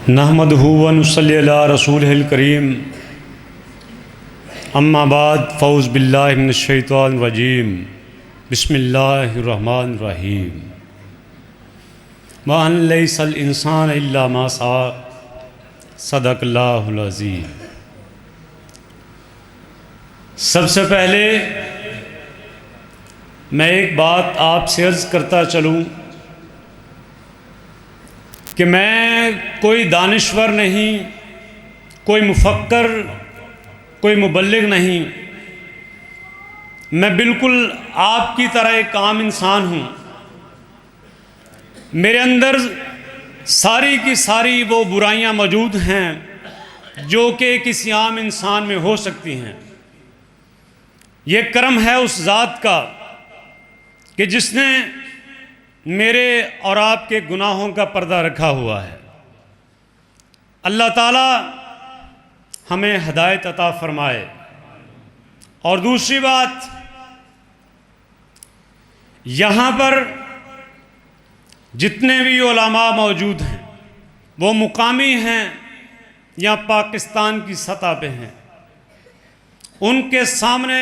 नहमदहु व नुसल्ली अला रसूलिहिल करीम अम्मा बाद फ़ौज़ बिल्लाहि मिनश शैतानिर रजीम बिस्मिल्लाहिर रहमानिर रहीम मा अन लैसल इंसान इल्ला मा सा सदक़ल्लाहुल अज़ीम। सबसे पहले मैं एक बात आपसे अर्ज़ करता चलूँ कि मैं कोई दानिश्वर नहीं, कोई मुफक्कर, कोई मुबल्लिग नहीं। मैं बिल्कुल आपकी तरह एक आम इंसान हूँ। मेरे अंदर सारी की सारी वो बुराइयाँ मौजूद हैं जो कि किसी आम इंसान में हो सकती हैं। ये करम है उस ज़ात का कि जिसने मेरे और आपके गुनाहों का पर्दा रखा हुआ है। अल्लाह ताला हमें हिदायत अता फरमाए। और दूसरी बात, यहाँ पर जितने भी उलमा मौजूद हैं वो मुकामी हैं या पाकिस्तान की सतह पे हैं। उनके सामने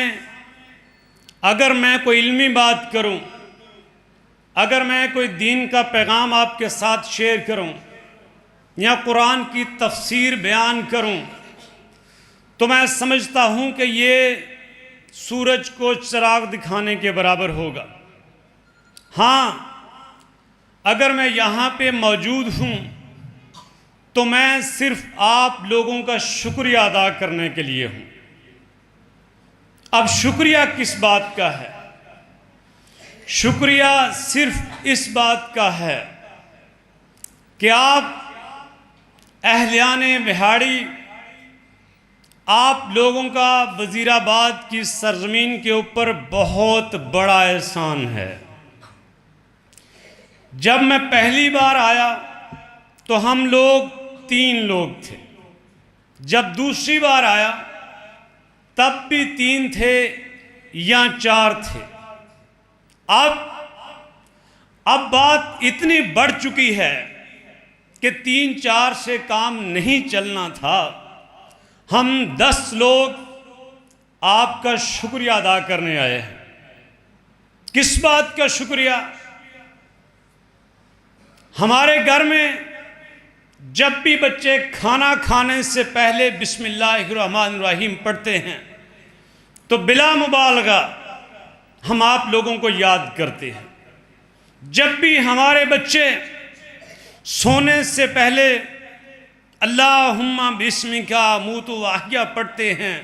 अगर मैं कोई इल्मी बात करूं, अगर मैं कोई दीन का पैगाम आपके साथ शेयर करूं या कुरान की तफसीर बयान करूं, तो मैं समझता हूं कि ये सूरज को चिराग दिखाने के बराबर होगा। हाँ, अगर मैं यहाँ पे मौजूद हूँ तो मैं सिर्फ आप लोगों का शुक्रिया अदा करने के लिए हूँ। अब शुक्रिया किस बात का है? शुक्रिया सिर्फ इस बात का है कि आप अहलियाने बिहाड़ी, आप लोगों का वज़ीराबाद की सरज़मीन के ऊपर बहुत बड़ा एहसान है। जब मैं पहली बार आया तो हम लोग 3 लोग थे। जब दूसरी बार आया तब भी 3 थे या 4 थे। अब बात इतनी बढ़ चुकी है कि 3-4 से काम नहीं चलना था। हम 10 लोग आपका शुक्रिया अदा करने आए हैं। किस बात का शुक्रिया? हमारे घर में जब भी बच्चे खाना खाने से पहले बिस्मिल्लाहिर्रहमानिर्रहीम पढ़ते हैं तो बिला मुबालगा हम आप लोगों को याद करते हैं। जब भी हमारे बच्चे सोने से पहले अल्लाहुम्मा बिस्मिका अमूतु व अहया पढ़ते हैं,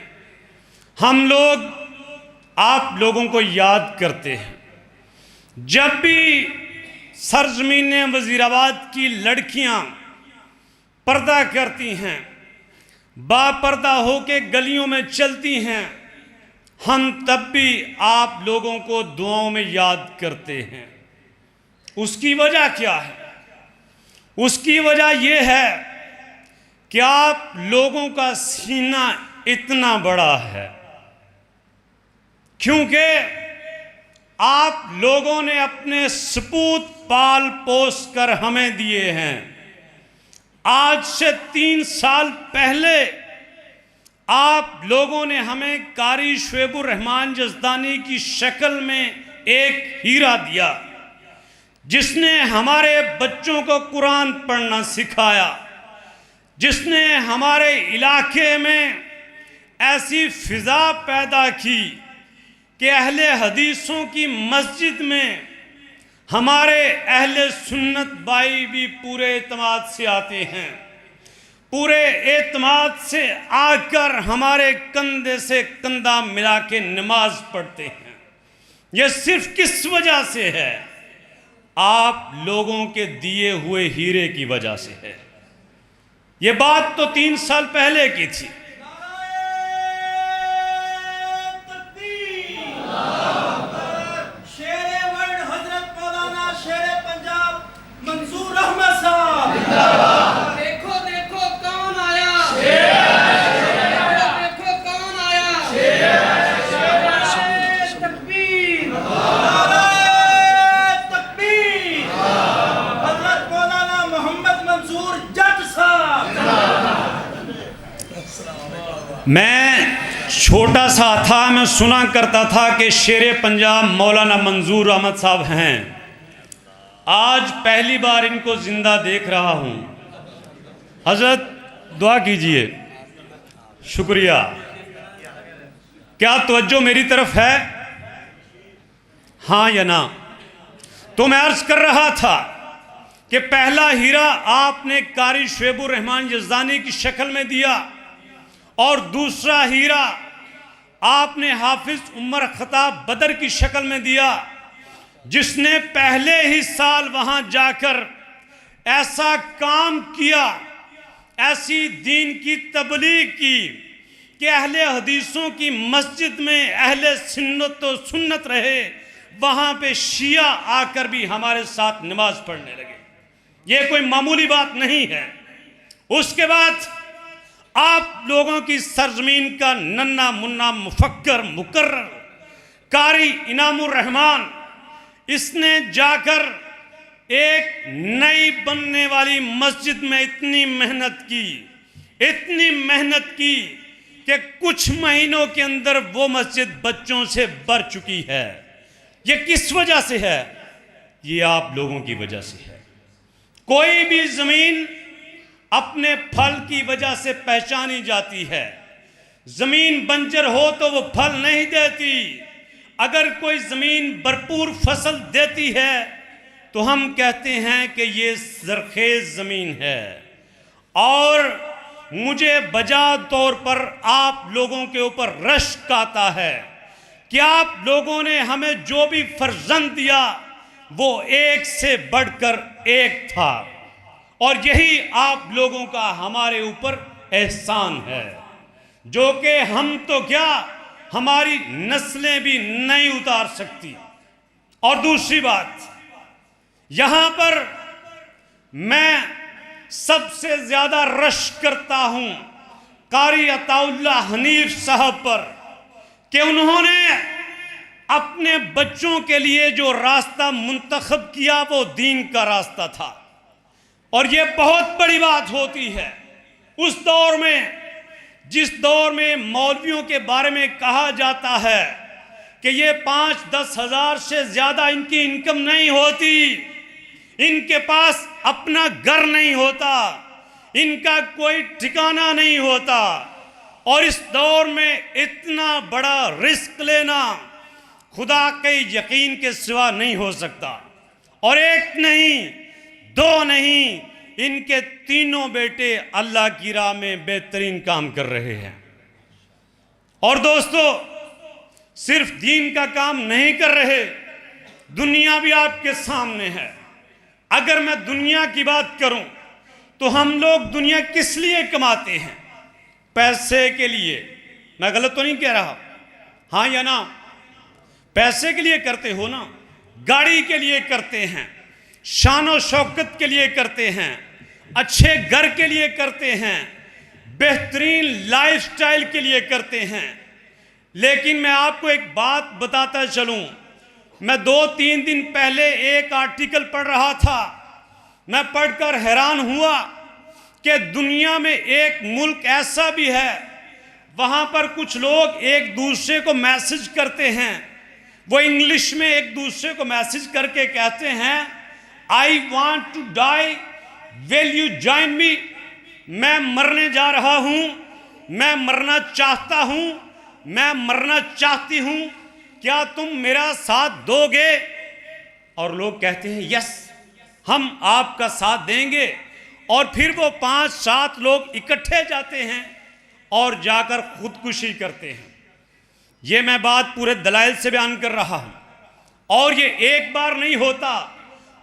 हम लोग आप लोगों को याद करते हैं। जब भी सरज़मीन वज़ीराबाद की लड़कियां पर्दा करती हैं, बापर्दा होके गलियों में चलती हैं, हम तब भी आप लोगों को दुआओं में याद करते हैं। उसकी वजह क्या है? उसकी वजह यह है कि आप लोगों का सीना इतना बड़ा है, क्योंकि आप लोगों ने अपने सपूत पाल पोस कर हमें दिए हैं। आज से 3 साल पहले आप लोगों ने हमें कारी शुएबुर रहमान जज़दानी की शक्ल में एक हीरा दिया, जिसने हमारे बच्चों को कुरान पढ़ना सिखाया, जिसने हमारे इलाके में ऐसी फिजा पैदा की कि अहले हदीसों की मस्जिद में हमारे अहले सुन्नत भाई भी पूरे एतमाद से आते हैं। पूरे एतमाद से आकर हमारे कंधे से कंधा मिला के नमाज पढ़ते हैं। यह सिर्फ किस वजह से है? आप लोगों के दिए हुए हीरे की वजह से है। यह बात तो 3 साल पहले की थी। देखो देखो कौन आया, देखो कौन आया। तकबीर, तकबीर। हज़रत मौलाना मोहम्मद मंसूर जट साहब। मैं छोटा सा था, मैं सुना करता था कि शेर पंजाब मौलाना मंजूर अहमद साहब हैं। आज पहली बार इनको जिंदा देख रहा हूँ। हजरत दुआ कीजिए। शुक्रिया। क्या तवज्जो मेरी तरफ है? हाँ या ना? तो मैं अर्ज कर रहा था कि पहला हीरा आपने कारी शुएबुर रहमान यज़दानी की शक्ल में दिया और दूसरा हीरा आपने हाफिज उमर खताब बदर की शक्ल में दिया, जिसने पहले ही साल वहां जाकर ऐसा काम किया, ऐसी दीन की तबलीग की कि अहले हदीसों की मस्जिद में अहले सुन्नत तो सुन्नत रहे, वहां पे शिया आकर भी हमारे साथ नमाज पढ़ने लगे। ये कोई मामूली बात नहीं है। उसके बाद आप लोगों की सरजमीन का नन्ना मुन्ना मुफक्कर मुकर्रर कारी इनामुर रहमान, इसने जाकर एक नई बनने वाली मस्जिद में इतनी मेहनत की कि कुछ महीनों के अंदर वो मस्जिद बच्चों से भर चुकी है। ये किस वजह से है? ये आप लोगों की वजह से है। कोई भी जमीन अपने फल की वजह से पहचानी जाती है। जमीन बंजर हो तो वो फल नहीं देती। अगर कोई जमीन भरपूर फसल देती है तो हम कहते हैं कि ये जरखेज जमीन है। और मुझे बजा तौर पर आप लोगों के ऊपर रश्क आता है कि आप लोगों ने हमें जो भी फर्जंद दिया वो एक से बढ़कर एक था, और यही आप लोगों का हमारे ऊपर एहसान है, जो कि हम तो क्या हमारी नस्लें भी नहीं उतार सकती। और दूसरी बात, यहां पर मैं सबसे ज्यादा रश्क करता हूं कारी अताउल्लाह हनीफ साहब पर कि उन्होंने अपने बच्चों के लिए जो रास्ता मुंतखब किया वो दीन का रास्ता था। और ये बहुत बड़ी बात होती है उस दौर में, जिस दौर में मौलवियों के बारे में कहा जाता है कि ये 5-10 हज़ार से ज़्यादा इनकी इनकम नहीं होती, इनके पास अपना घर नहीं होता, इनका कोई ठिकाना नहीं होता। और इस दौर में इतना बड़ा रिस्क लेना खुदा के यकीन के सिवा नहीं हो सकता। और एक नहीं, दो नहीं, इनके तीनों बेटे अल्लाह की राह में बेहतरीन काम कर रहे हैं। और दोस्तों, सिर्फ दीन का काम नहीं कर रहे, दुनिया भी आपके सामने है। अगर मैं दुनिया की बात करूं तो हम लोग दुनिया किस लिए कमाते हैं? पैसे के लिए। मैं गलत तो नहीं कह रहा? हाँ या ना? पैसे के लिए करते हो ना? गाड़ी के लिए करते हैं, शान शौकत के लिए करते हैं, अच्छे घर के लिए करते हैं, बेहतरीन लाइफस्टाइल के लिए करते हैं। लेकिन मैं आपको एक बात बताता चलूं, मैं 2-3 दिन पहले एक आर्टिकल पढ़ रहा था। मैं पढ़कर हैरान हुआ कि दुनिया में एक मुल्क ऐसा भी है, वहाँ पर कुछ लोग एक दूसरे को मैसेज करते हैं। वो इंग्लिश में एक दूसरे को मैसेज करके कहते हैं, I want to die, will you join me? मैं मरने जा रहा हूँ, मैं मरना चाहता हूँ, मैं मरना चाहती हूँ, क्या तुम मेरा साथ दोगे? और लोग कहते हैं यस, हम आपका साथ देंगे। और फिर वो 5-7 लोग इकट्ठे जाते हैं और जाकर खुदकुशी करते हैं। ये मैं बात पूरे दलाइल से बयान कर रहा हूँ। और ये एक बार नहीं होता,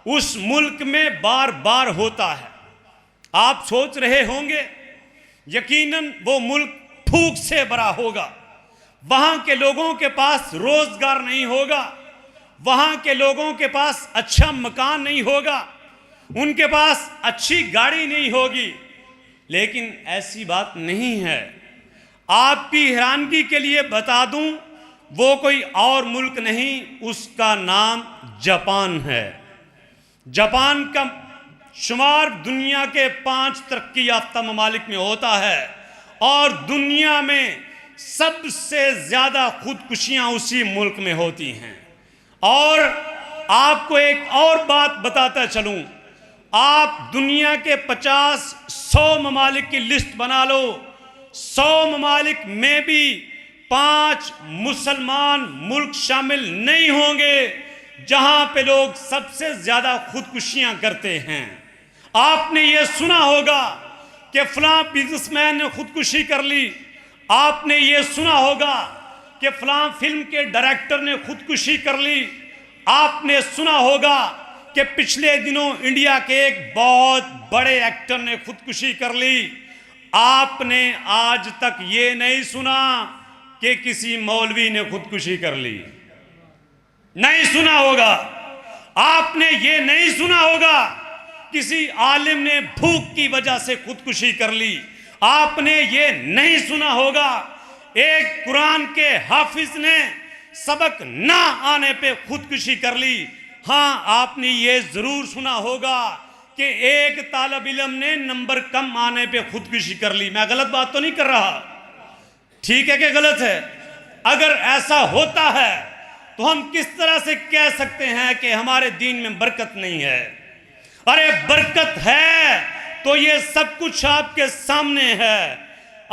उस मुल्क में बार बार होता है। आप सोच रहे होंगे यकीनन वो मुल्क भूख से भरा होगा, वहाँ के लोगों के पास रोजगार नहीं होगा, वहाँ के लोगों के पास अच्छा मकान नहीं होगा, उनके पास अच्छी गाड़ी नहीं होगी। लेकिन ऐसी बात नहीं है। आपकी हैरानगी के लिए बता दूं, वो कोई और मुल्क नहीं, उसका नाम जापान है। जापान का शुमार दुनिया के 5 तरक्की याफ्ता ममालिक में होता है और दुनिया में सबसे ज़्यादा खुदकुशियां उसी मुल्क में होती हैं। और आपको एक और बात बताता चलूं, आप दुनिया के 50-100 ममालिक की लिस्ट बना लो, 100 ममालिक में भी 5 मुसलमान मुल्क शामिल नहीं होंगे जहां पे लोग सबसे ज़्यादा खुदकुशियां करते हैं। आपने ये सुना होगा कि फलां बिजनेसमैन ने खुदकुशी कर ली, आपने ये सुना होगा कि फलां फिल्म के डायरेक्टर ने खुदकुशी कर ली, आपने सुना होगा कि पिछले दिनों इंडिया के एक बहुत बड़े एक्टर ने खुदकुशी कर ली। आपने आज तक ये नहीं सुना कि किसी मौलवी ने खुदकुशी कर ली, नहीं सुना होगा। आपने ये नहीं सुना होगा किसी आलिम ने भूख की वजह से खुदकुशी कर ली। आपने ये नहीं सुना होगा एक कुरान के हाफिज ने सबक ना आने पे खुदकुशी कर ली। हाँ, आपने ये जरूर सुना होगा कि एक तालिब इल्म ने नंबर कम आने पे खुदकुशी कर ली। मैं गलत बात तो नहीं कर रहा, ठीक है कि गलत है? अगर ऐसा होता है तो हम किस तरह से कह सकते हैं कि हमारे दीन में बरकत नहीं है? अरे बरकत है तो ये सब कुछ आपके सामने है।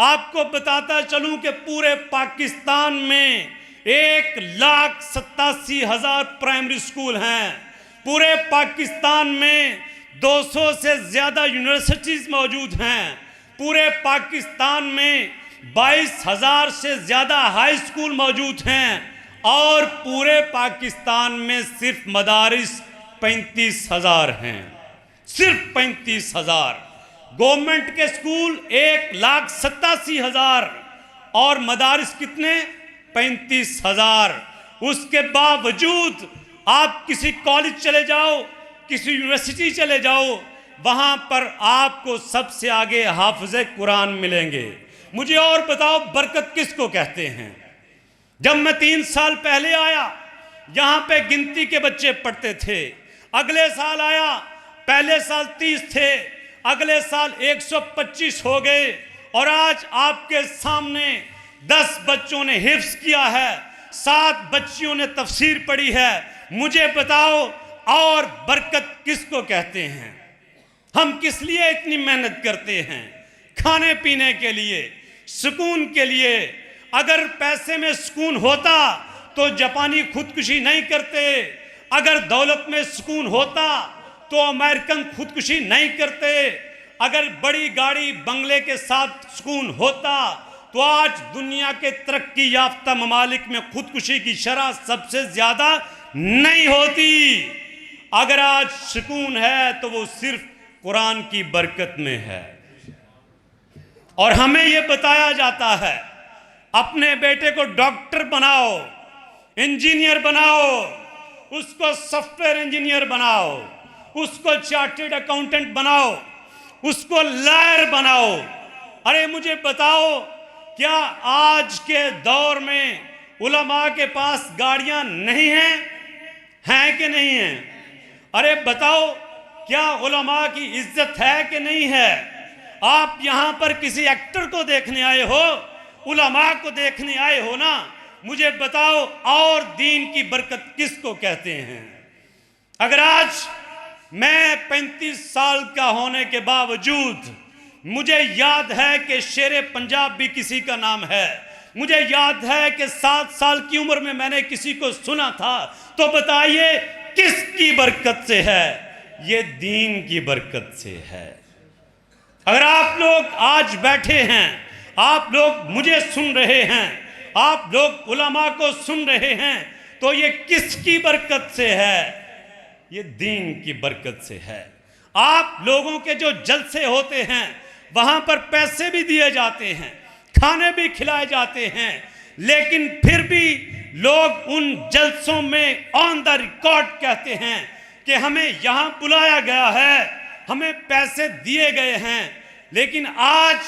आपको बताता चलूं कि पूरे पाकिस्तान में 1,87,000 प्राइमरी स्कूल हैं। पूरे पाकिस्तान में 200 से ज़्यादा यूनिवर्सिटीज़ मौजूद हैं। पूरे पाकिस्तान में 22,000 से ज़्यादा हाई स्कूल मौजूद हैं। और पूरे पाकिस्तान में सिर्फ मदारिस 35,000 हैं, सिर्फ 35,000। गवर्नमेंट के स्कूल 1,87,000 और मदारिस कितने? 35,000। उसके बावजूद आप किसी कॉलेज चले जाओ, किसी यूनिवर्सिटी चले जाओ, वहाँ पर आपको सबसे आगे हाफिज़े कुरान मिलेंगे। मुझे और बताओ बरकत किसको कहते हैं? जब मैं 3 साल पहले आया यहाँ पे गिनती के बच्चे पढ़ते थे। अगले साल आया, पहले साल 30 थे, अगले साल 125 हो गए। और आज आपके सामने 10 बच्चों ने हिफ्ज़ किया है, 7 बच्चियों ने तफसीर पढ़ी है। मुझे बताओ और बरकत किसको कहते हैं? हम किस लिए इतनी मेहनत करते हैं? खाने पीने के लिए, सुकून के लिए। अगर पैसे में सुकून होता तो जापानी खुदकुशी नहीं करते। अगर दौलत में सुकून होता तो अमेरिकन खुदकुशी नहीं करते। अगर बड़ी गाड़ी बंगले के साथ सुकून होता तो आज दुनिया के तरक्की याफ्ता ममालिक में खुदकुशी की शरह सबसे ज़्यादा नहीं होती। अगर आज सुकून है तो वो सिर्फ कुरान की बरकत में है। और हमें ये बताया जाता है अपने बेटे को डॉक्टर बनाओ, इंजीनियर बनाओ, उसको सॉफ्टवेयर इंजीनियर बनाओ, उसको चार्टर्ड अकाउंटेंट बनाओ, उसको लॉयर बनाओ। अरे मुझे बताओ, क्या आज के दौर में उलमा के पास गाड़ियां नहीं हैं? हैं कि नहीं हैं? अरे बताओ, क्या उलमा की इज्जत है कि नहीं है? आप यहां पर किसी एक्टर को देखने आए हो, उलमा को देखने आए हो ना? मुझे बताओ और दीन की बरकत किसको कहते हैं? अगर आज मैं 35 साल का होने के बावजूद मुझे याद है कि शेरे पंजाब भी किसी का नाम है, मुझे याद है कि 7 साल की उम्र में मैंने किसी को सुना था, तो बताइए किसकी बरकत से है? ये दीन की बरकत से है। अगर आप लोग आज बैठे हैं, आप लोग मुझे सुन रहे हैं, आप लोग उलमा को सुन रहे हैं, तो ये किसकी बरकत से है? ये दीन की बरकत से है। आप लोगों के जो जलसे होते हैं वहां पर पैसे भी दिए जाते हैं, खाने भी खिलाए जाते हैं, लेकिन फिर भी लोग उन जलसों में ऑन द रिकॉर्ड कहते हैं कि हमें यहां बुलाया गया है, हमें पैसे दिए गए हैं। लेकिन आज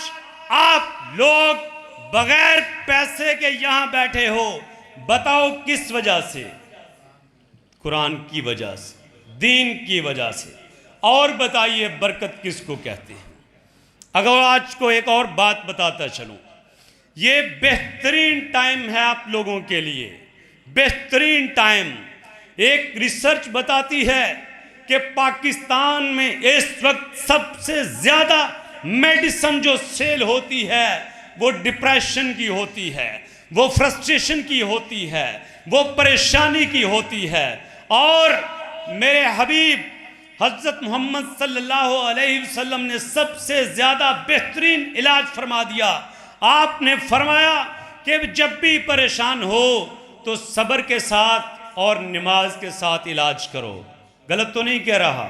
आप लोग बगैर पैसे के यहां बैठे हो। बताओ किस वजह से? कुरान की वजह से, दीन की वजह से। और बताइए बरकत किसको कहते हैं? अगर आज को एक और बात बताता चलूं, ये बेहतरीन टाइम है आप लोगों के लिए, बेहतरीन टाइम। एक रिसर्च बताती है कि पाकिस्तान में इस वक्त सबसे ज़्यादा मेडिसिन जो सेल होती है वो डिप्रेशन की होती है, वो फ्रस्ट्रेशन की होती है, वो परेशानी की होती है। और मेरे हबीब हज़रत मोहम्मद सल्लल्लाहु अलैहि वसल्लम ने सबसे ज़्यादा बेहतरीन इलाज फरमा दिया। आपने फरमाया कि जब भी परेशान हो तो सब्र के साथ और नमाज के साथ इलाज करो। गलत तो नहीं कह रहा,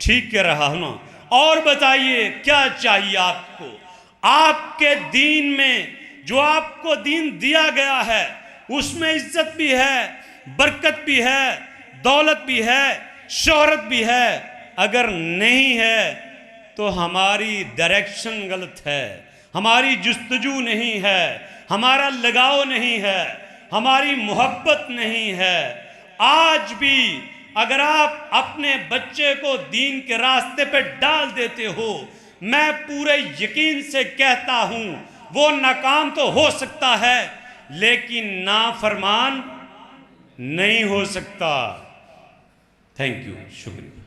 ठीक कह रहा हूं ना? और बताइए क्या चाहिए आपको? आपके दीन में जो आपको दीन दिया गया है उसमें इज्जत भी है, बरकत भी है, दौलत भी है, शोहरत भी है। अगर नहीं है तो हमारी डायरेक्शन गलत है, हमारी जुस्तजू नहीं है, हमारा लगाव नहीं है, हमारी मोहब्बत नहीं है। आज भी अगर आप अपने बच्चे को दीन के रास्ते पे डाल देते हो, मैं पूरे यकीन से कहता हूं वो नाकाम तो हो सकता है लेकिन नाफरमान नहीं हो सकता। थैंक यू, शुक्रिया।